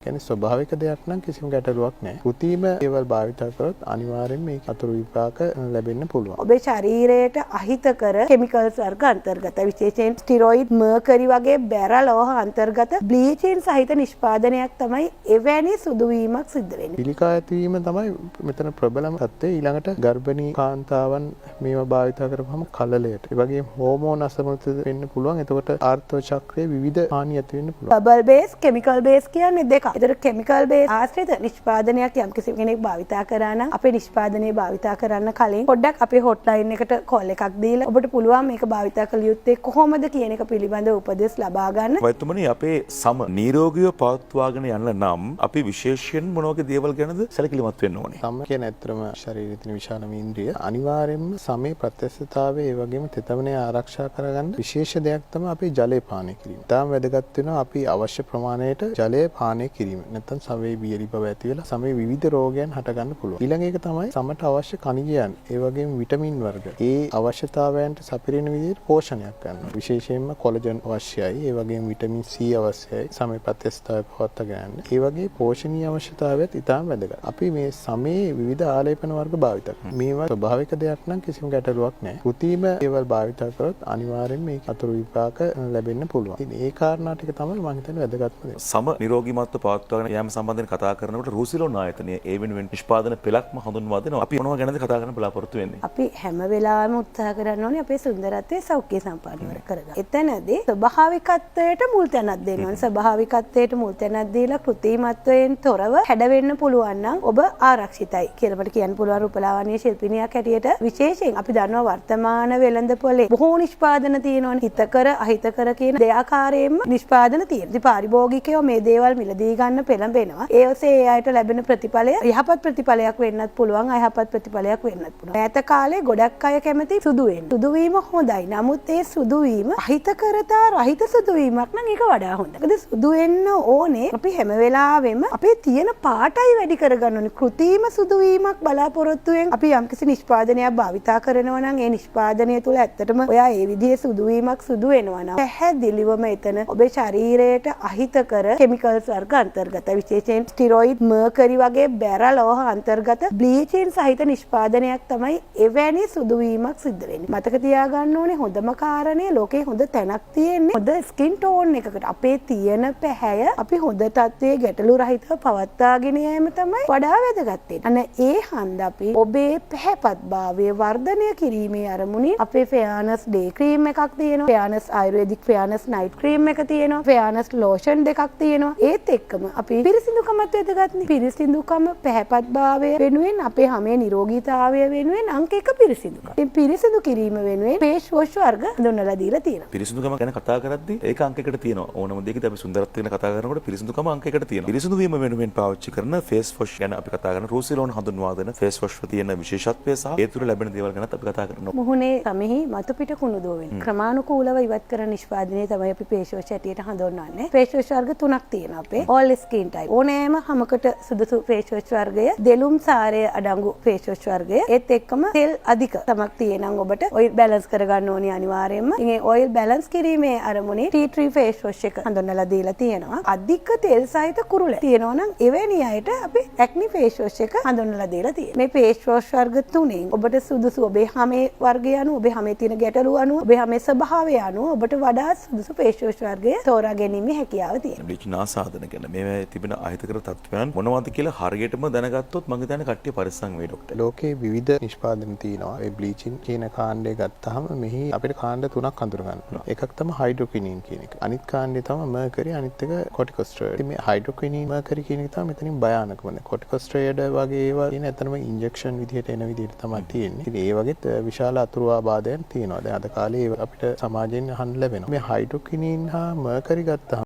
කියන්නේ ස්වභාවික දෙයක් නම් කිසිම ගැටලුවක් නැහැ. කෘතිම ඒවල් භාවිත කරොත් අනිවාර්යෙන් මේ අතුරු විපාක ලැබෙන්න පුළුවන්. ඔබේ ශරීරයට අහිතකර කිමිකල්ස් වර්ග අන්තර්ගත විශේෂයෙන් ස්ටිරොයිඩ්, මර්කරි වගේ බැර ලෝහ අන්තර්ගත බ්ලීචින් සහිත නිෂ්පාදනයක් තමයි එවැනි සුදුවීමක් සිද්ධ වෙන්නේ. පිළිකා ඇතිවීම තමයි මෙතන ප්‍රබලම තත්ත්වය. ඊළඟට ගර්භණී කාන්තාවන් මේවා භාවිත කරපුවම කලලයට. ඒ වගේම හෝමෝන අසමතුලිත වෙන්න පුළුවන්. එතකොට ආර්ථව චක්‍රයේ විවිධ හානි ඇති වෙන්න පුළුවන්. බබල් බේස්, කෙමිකල් බේස් කියන්නේ දෙක. ඒතර කෙමිකල් බේස් ආශ්‍රිත නිෂ්පාදනයක් යම් කිසි කෙනෙක් භාවිතා කරා නම් අපේ නිෂ්පාදනයේ භාවිතා කරන්න කලින් පොඩ්ඩක් අපේ හොට්ලයින් එකට කෝල් එකක් දීලා ඔබට පුළුවන් මේක භාවිතා කළ යුත්තේ කොහොමද කියන එක පිළිබඳව උපදෙස් ලබා ගන්න. වෛද්‍යතුමනි අපේ සම නිරෝගීව පවත්වාගෙන යන්න නම් අපි විශේෂයෙන් මොන වගේ දේවල් ගැනද සැලකිලිමත් වෙන්න ඕනේ? සම කියන ඇත්තම ශරීරයේ තියෙන විශාලම ඉන්ද්‍රිය අනිවාර්යයෙන්ම සමේ ප්‍රත්‍යක්ෂතාවය ඒ වගේම තෙතමනය ආරක්ෂා කරගන්න විශේෂ දෙයක් තමයි අපේ ජලය පානය කිරීම. තාම වැදගත් වෙනවා අපි අවශ්‍ය ප්‍රමාණයට ජලය පානය කිරීම. නැත්නම් සමේ බියලි බව ඇති වෙලා සමේ විවිධ රෝගයන් හට ගන්න පුළුවන්. ඊළඟ එක තමයි සමට අවශ්‍ය khනිජයන් ඒ වගේම විටමින් වර්ග ඒ අවශ්‍යතාවයන්ට සපිරෙන විදිහට පෝෂණයක් ගන්නවා. විශේෂයෙන්ම කොලජන් අවශ්‍යයි. ඒ වගේම විටමින් C අවශ්‍යයි. සමේ ප්‍රත්‍යක්ෂතාවය පවත්වා ගන්න. ඒ වගේ පෝෂණීය අවශ්‍යතාවයත් ඉතාම වැදගත්. අපි මේ සමේ විවිධ ආලේපන වර්ග භාවිත කරනවා. මේවා ස්වභාවික දෙයක් නම් කිසිම ගැටලුවක් නැහැ. කෘතිම ඒවල් භාවිත කරොත් අනිවාර්යෙන් මේ අතුරු විපාක ලැබෙන්න පුළුවන්. ඉතින් ඒ කාරණා ටික තමයි මම හිතන්නේ වැදගත්ම දේ. සම නිරෝගීමත්ව පවත්වාගෙන යාම සම්බන්ධයෙන් කතා කරනකොට රුසිලෝන් ආයතනය ඒ වෙනුවෙන් නිෂ්පාදන පෙළක්ම හඳුන්වා දෙනවා. අපි මොනවා ගැනද කතා කරන්න බලාපොරොත්තු වෙන්නේ? අපි හැම වෙලාවෙම උත්සාහ කරන්න ඕනේ අපේ සුන්දරත්වයේ සෞඛ්‍ය සම්පන්නව කරගන්න. එතනදී ස්වභාවිකත්වයට මුල් තැනක් දෙන්න ඕනේ. ස්වභාවිකත්වයට මුල් තැනක් දීලා කෘත්‍රිමත්වයෙන් තොරව හැඩවෙන්න පුළුවන් නම් ඔබ ආරක්ෂිතයි කියලා මට කියන්න පුළුවන්. රූපලාවන්‍ය ශිල්පිනියක් හැටියට විශේෂයෙන් අපි දන්නවා වර්තමාන වෙළඳපොලේ බොහෝ නිෂ්පාදන තියෙනවානේ. හිතකර අහිතකර කියන දෙආකාරයෙන්ම නිෂ්පාදන තියෙනවා. ඉතින් පාරිභෝගිකයෝ මේ දේවල් මිලදී ගන්න පෙළඹෙනවා. ඒ ඔස්සේ ඒ අයට ලැබෙන ප්‍රතිඵලය යහපත් ප්‍රතිඵලයක් වෙන්නත් පුළුවන්, අයහපත් ප්‍රතිඵලයක් වෙන්නත් පුළුවන්. ඈත කාලේ ගොඩක් අය කැමති සුදු වෙන්න. සුදු වීම හොඳයි. නමුත් ඒ සුදු වීම අහිතකරතා රහිත සුදු වීමක් නම් ඒක වඩා හොඳයි. මොකද සුදු වෙන්න ඕනේ අපි හැම වෙලාවෙම අපේ තියෙන පාටයි වැඩි කරගන්න ඕනේ. කෘත්‍රිම සුදු වීමක් බලාපොරොත්තුෙන් අපි යම්කිසි නිෂ්පාදනයක් භාවිතා කරනවා නම් ඒ නිෂ්පාදනය තුළ ඇත්තටම ඔයා ඒ විදිහේ සුදු වීමක් සිදු වෙනවා නම් පැහැදිලිවම එතන ඔබේ ශරීරයට අහිතකර කිමිකල්ස් වර්ග අන්තර්ගත විශේෂයෙන් ස්ටිරොයිඩ්, මර්කරි වගේ බැර ලෝහ අන්තර්ගත බ්ලීචින් සහිත නිෂ්පාදනයක් තමයි එවැනි සුදු වීමක් සිද්ධ වෙන්නේ. මතක තියාගන්න ඕනේ හොඳම කාරණේ ලෝකේ හොඳ තැනක් තියෙන්නේ හොඳ ස්කින් ටෝන් එකකට. අපේ තියෙන පැහැය අපි හොඳ තත්ත්වයේ ගැටලු රහිතව පවත්වාගෙන යෑම තමයි වඩා වැදගත් වෙන්නේ. අන්න ඒ හන්ද අපි ඔබේ පැහැපත්භාවය වර්ධනය කිරීමේ අරමුණින් අපේ ෆෙයානස් ඩේ ක්‍රීම් එකක් තියෙනවා. ෆෙයානස් ආයුර්වේදික් ෆෙයානස් නයිට් ක්‍රීම් එක තියෙනවා. ෆෙයානස් ලෝෂන් දෙකක් තියෙනවා. ඒත් එක්කම අපි පිරිසිදුකමත් වැදගත්නේ. පිරිසිදුකම පැහැපත්භාවය වෙනුවෙන් අපේ හැමේ නිරෝගීතාවය වෙනුවෙන් අංක 1 පිරිසිදුකම. ඉතින් පිරිසිදු කිරීම වෙනුවෙන් ෆේස් වොෂ් වර්ග හඳුන්වලා දීලා තියෙනවා. පිරිසිදුකම ගැන කතා කරද්දී ඒක අංක 1ට තියෙනවා. ඕනම දෙයකදී අපි සුන්දරත්වය ගැන කතා කරනකොට පිරිසිදුකම අංක 1ට තියෙනවා. පිරිසිදු වීම වෙනුවෙන් පාවිච්චි කරන ෆේස් වොෂ් ගැන අපි කතා කරන රුසිලෝන් හඳුන්වා දෙන ෆේස් වොෂ් වල තියෙන විශේෂත්වය සහ ඒ තුළ ලැබෙන දේවල් ගැනත් අපි කතා කරනවා. මුහුණේ සමෙහි මතු පිට කුණු දෝවෙන ක්‍රමානුකූලව ඉවත් කරන නිෂ්පාදනය තමයි අපි ෆේස් වොෂ් ඇටියට හඳුන්වන්නේ. ෆේස් වොෂ් වර්ග 3ක් තියෙනවා අපේ. all skin type. ඕනෑම හැමකට සුදුසු ෆේස් වොෂ් වර්ගය, දෙලුම් සාරය අඩංගු ෆේස් වොෂ් වර්ගය. ඒත් එක්කම තෙල් අධික තමක් තියෙනම් ඔබට ඔයිල් බැලන්ස් කරගන්න ඕනේ අනිවාර්යයෙන්ම. ඉතින් ඒ ඔයිල් බැලන්ස් කිරීමේ අරමුණේ ටී ට්‍රී ෆේස් වොෂ් එක හඳුන්වලා දීලා තියෙනවා. අධික තෙල් සහිත කුරුල තියෙනවා නම් එවැනි අයට අපි ඇක්නි ෆේස් වොෂ් එක හඳුන්වලා දීලා තියෙනවා. මේ ෆේස් වොෂ් වර්ග තුනෙන් ඔබට සුදුසු ඔබේ හැමේ වර්ගය අනුව, ඔබේ හැමේ තියෙන ගැටලු අනුව, ඔබේ හැමේ ස්වභාවය අනුව ඔබට වඩා සුදුසු ෆේස් වොෂ් වර්ගය තෝරා ගැනීමේ හැකියාව තියෙනවා. බ්ලීචින් ආසාදන ගැන මේ තිබෙන අහිතකර තත්ත්වයන් මොනවද කියලා හරියටම දැනගත්තොත් මම හිතන්නේ කට්ටිය පරිස්සම් වෙයි ડોක්ටර්. ලෝකේ විවිධ නිෂ්පාදන තියෙනවා. ඒ බ්ලීචින් කියන කාණ්ඩය ගත්තාම මෙහි අපිට කාණ්ඩ තුනක් හඳුර ගන්න පුළුවන්. එකක් තමයි හයිඩ්‍රොක්විනින් කියන එක. අනිත් කාණ්ඩය තමයි මර්කරි, අනිත් එක කොටිකොස්ටෙරොයිඩ්. ඉතින් මේ හයිඩ්‍රොක්විනින්, මර්කරි කියන එක තමයි මෙතනින් භයානකම. කොටිකොස්ටෙරොයිඩ් වගේ ඒවා ඉන්නේ එතනම ඉන්ජෙක්ෂන් විදිහට එන විදිහට තමයි තියෙන්නේ. ඉතින් ඒ වගේත් විශාල අතුරු ආබාධයන් තියෙනවා. දැන් අද කාලේ අපිට සමාජයෙන් අහන්න ලැබෙනවා. මේ හයිඩ්‍රොක්විනින් හා මර්කරි ගත්තාම